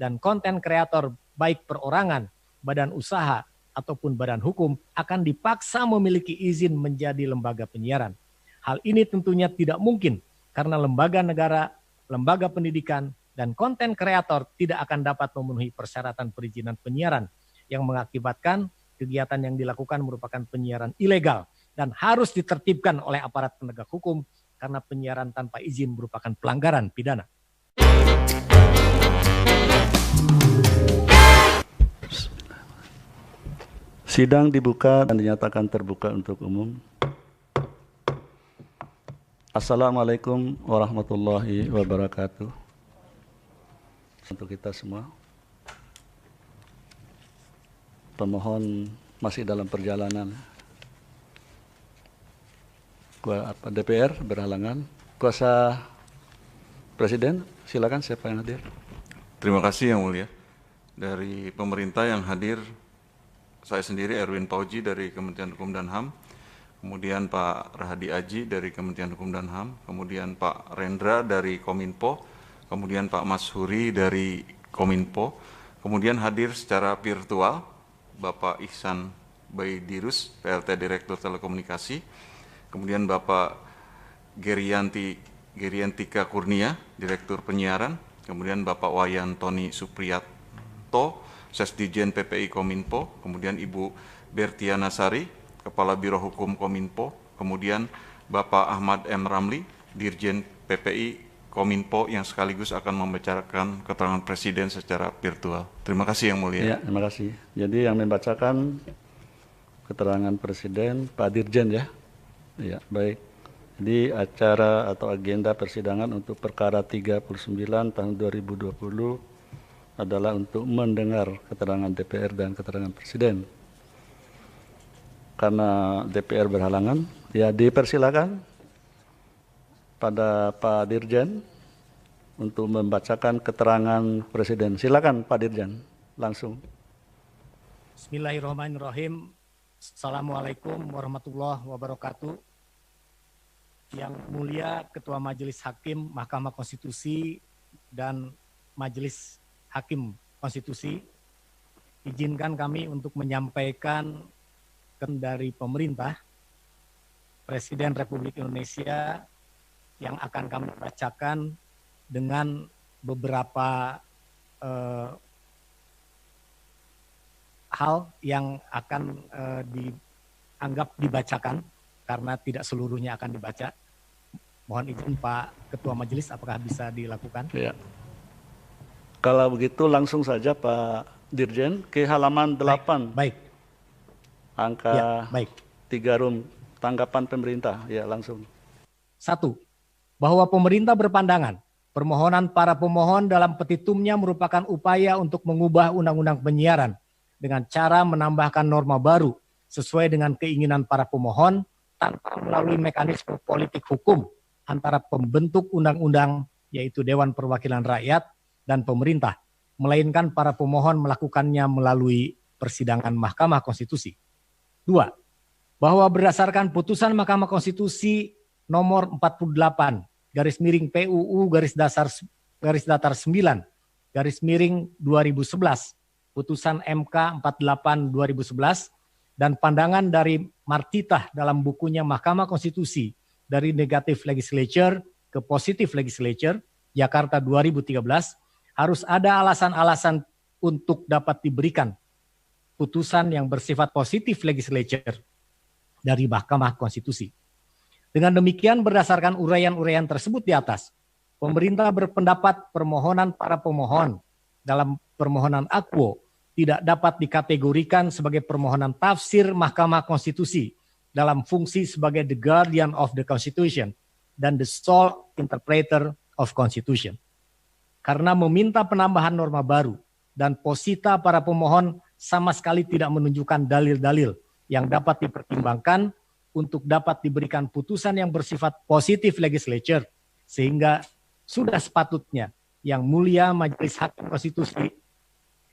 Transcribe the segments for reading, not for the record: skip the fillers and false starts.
dan konten kreator baik perorangan, badan usaha, ataupun badan hukum akan dipaksa memiliki izin menjadi lembaga penyiaran. Hal ini tentunya tidak mungkin karena lembaga negara, lembaga pendidikan, dan konten kreator tidak akan dapat memenuhi persyaratan perizinan penyiaran yang mengakibatkan kegiatan yang dilakukan merupakan penyiaran ilegal dan harus ditertibkan oleh aparat penegak hukum karena penyiaran tanpa izin merupakan pelanggaran pidana. Sidang dibuka dan dinyatakan terbuka untuk umum. Assalamualaikum warahmatullahi wabarakatuh. Untuk kita semua. Pemohon masih dalam perjalanan. DPR berhalangan. Kuasa Presiden, silakan siapa yang hadir? Terima kasih Yang Mulia. Dari pemerintah yang hadir, saya sendiri Erwin Pauji dari Kementerian Hukum dan HAM, kemudian Pak Rahadi Aji dari Kementerian Hukum dan HAM, kemudian Pak Rendra dari Kominfo, kemudian Pak Mas Huri dari Kominfo, kemudian hadir secara virtual Bapak Ihsan Baidirus, PLT Direktur Telekomunikasi, kemudian Bapak Geriantika Kurnia, Direktur Penyiaran, kemudian Bapak Wayan Tony Supriyato, Sesdijen PPI Kominfo, kemudian Ibu Bertiana Sari, Kepala Biro Hukum Kominfo, kemudian Bapak Ahmad M. Ramli, Dirjen PPI Kominfo yang sekaligus akan membacakan keterangan Presiden secara virtual. Terima kasih Yang Mulia. Ya, terima kasih. Jadi yang membacakan keterangan Presiden Pak Dirjen ya. Ya, baik. Jadi acara atau agenda persidangan untuk perkara 39 tahun 2020 adalah untuk mendengar keterangan DPR dan keterangan Presiden. Karena DPR berhalangan, ya dipersilakan pada Pak Dirjen untuk membacakan keterangan Presiden. Silakan Pak Dirjen, langsung. Bismillahirrahmanirrahim. Assalamualaikum warahmatullahi wabarakatuh. Yang Mulia Ketua Majelis Hakim Mahkamah Konstitusi dan Majelis Hakim Konstitusi, izinkan kami untuk menyampaikan dari pemerintah, Presiden Republik Indonesia yang akan kami bacakan dengan beberapa hal yang akan dianggap dibacakan karena tidak seluruhnya akan dibaca. Mohon izin Pak Ketua Majelis, apakah bisa dilakukan? Ya. Kalau begitu langsung saja Pak Dirjen ke halaman 8. Baik. Angka Ya, baik. 3 room, tanggapan pemerintah. Ya, langsung. 1. Bahwa pemerintah berpandangan permohonan para pemohon dalam petitumnya merupakan upaya untuk mengubah undang-undang penyiaran dengan cara menambahkan norma baru sesuai dengan keinginan para pemohon tanpa melalui mekanisme politik hukum antara pembentuk undang-undang yaitu Dewan Perwakilan Rakyat dan pemerintah, melainkan para pemohon melakukannya melalui persidangan Mahkamah Konstitusi. 2. Bahwa berdasarkan putusan Mahkamah Konstitusi nomor 48 /PUU /datar 9 /2011, putusan MK 48 2011 dan pandangan dari Martitah dalam bukunya Mahkamah Konstitusi dari Negative Legislature ke Positive Legislature Jakarta 2013, harus ada alasan-alasan untuk dapat diberikan putusan yang bersifat positif legislature dari Mahkamah Konstitusi. Dengan demikian, berdasarkan uraian-uraian tersebut di atas, pemerintah berpendapat permohonan para pemohon dalam permohonan aquo tidak dapat dikategorikan sebagai permohonan tafsir Mahkamah Konstitusi dalam fungsi sebagai the guardian of the Constitution dan the sole interpreter of Constitution. Karena meminta penambahan norma baru dan posita para pemohon sama sekali tidak menunjukkan dalil-dalil yang dapat dipertimbangkan untuk dapat diberikan putusan yang bersifat positif legislature, sehingga sudah sepatutnya Yang Mulia Majelis Hakim Konstitusi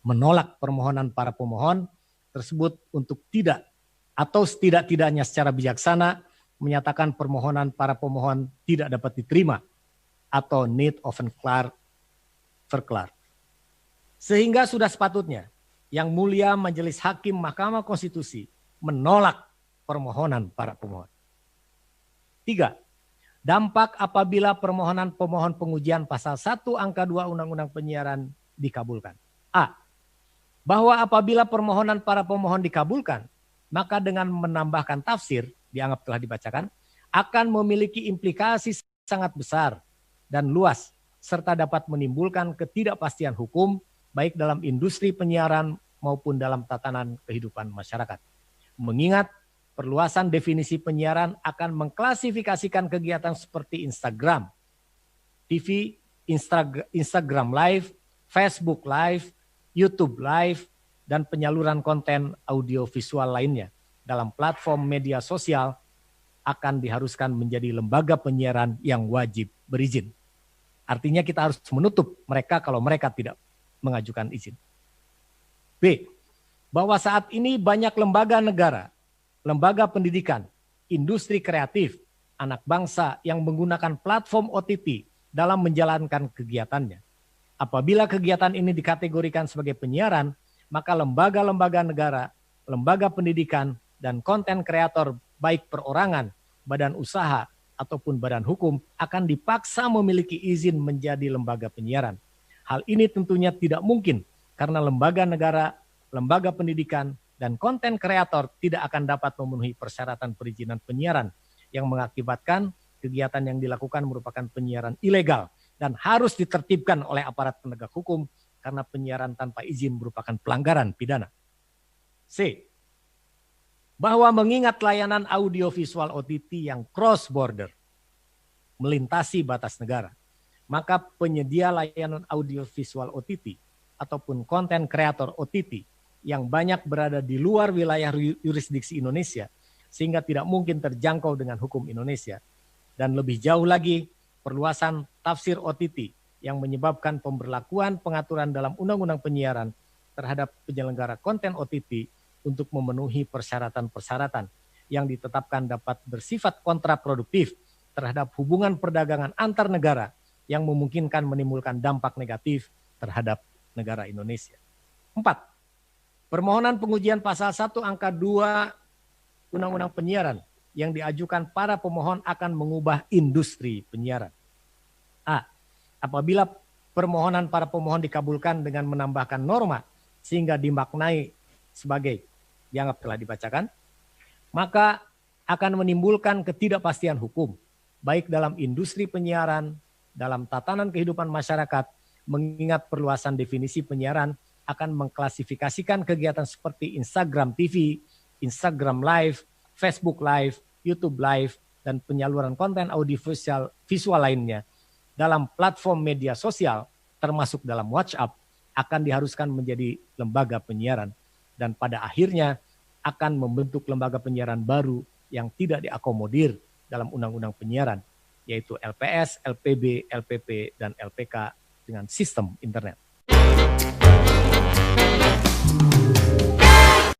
menolak permohonan para pemohon tersebut untuk tidak atau setidak-tidaknya secara bijaksana menyatakan permohonan para pemohon tidak dapat diterima atau need of verklaar. Sehingga sudah sepatutnya Yang Mulia Majelis Hakim Mahkamah Konstitusi menolak permohonan para pemohon. 3. Dampak apabila permohonan pemohon pengujian pasal 1 angka 2 Undang-Undang Penyiaran dikabulkan. A. Bahwa apabila permohonan para pemohon dikabulkan, maka dengan menambahkan tafsir, dianggap telah dibacakan, akan memiliki implikasi sangat besar dan luas, serta dapat menimbulkan ketidakpastian hukum, baik dalam industri penyiaran maupun dalam tatanan kehidupan masyarakat. Mengingat perluasan definisi penyiaran akan mengklasifikasikan kegiatan seperti Instagram, TV, Instagram Live, Facebook Live, YouTube Live, dan penyaluran konten audiovisual lainnya dalam platform media sosial akan diharuskan menjadi lembaga penyiaran yang wajib berizin. Artinya kita harus menutup mereka kalau mereka tidak mengajukan izin. B. Bahwa saat ini banyak lembaga negara, lembaga pendidikan, industri kreatif, anak bangsa yang menggunakan platform OTT dalam menjalankan kegiatannya. Apabila kegiatan ini dikategorikan sebagai penyiaran, maka lembaga-lembaga negara, lembaga pendidikan, dan konten kreator baik perorangan, badan usaha, ataupun badan hukum akan dipaksa memiliki izin menjadi lembaga penyiaran. Hal ini tentunya tidak mungkin karena lembaga negara, lembaga pendidikan, dan konten kreator tidak akan dapat memenuhi persyaratan perizinan penyiaran yang mengakibatkan kegiatan yang dilakukan merupakan penyiaran ilegal dan harus ditertibkan oleh aparat penegak hukum karena penyiaran tanpa izin merupakan pelanggaran pidana. C. Bahwa mengingat layanan audiovisual OTT yang cross-border, melintasi batas negara, maka penyedia layanan audiovisual OTT ataupun konten kreator OTT yang banyak berada di luar wilayah yurisdiksi Indonesia sehingga tidak mungkin terjangkau dengan hukum Indonesia. Dan lebih jauh lagi, perluasan tafsir OTT yang menyebabkan pemberlakuan pengaturan dalam Undang-Undang Penyiaran terhadap penyelenggara konten OTT untuk memenuhi persyaratan-persyaratan yang ditetapkan dapat bersifat kontraproduktif terhadap hubungan perdagangan antar negara yang memungkinkan menimbulkan dampak negatif terhadap negara Indonesia. 4. Permohonan pengujian pasal 1 angka 2 Undang-Undang Penyiaran yang diajukan para pemohon akan mengubah industri penyiaran. A. Apabila permohonan para pemohon dikabulkan dengan menambahkan norma sehingga dimaknai sebagai dianggap telah dibacakan, maka akan menimbulkan ketidakpastian hukum, baik dalam industri penyiaran, dalam tatanan kehidupan masyarakat, mengingat perluasan definisi penyiaran akan mengklasifikasikan kegiatan seperti Instagram TV, Instagram Live, Facebook Live, YouTube Live, dan penyaluran konten audiovisual visual lainnya dalam platform media sosial, termasuk dalam WhatsApp, akan diharuskan menjadi lembaga penyiaran. Dan pada akhirnya akan membentuk lembaga penyiaran baru yang tidak diakomodir dalam Undang-Undang Penyiaran, yaitu LPS, LPB, LPP, dan LPK dengan sistem internet.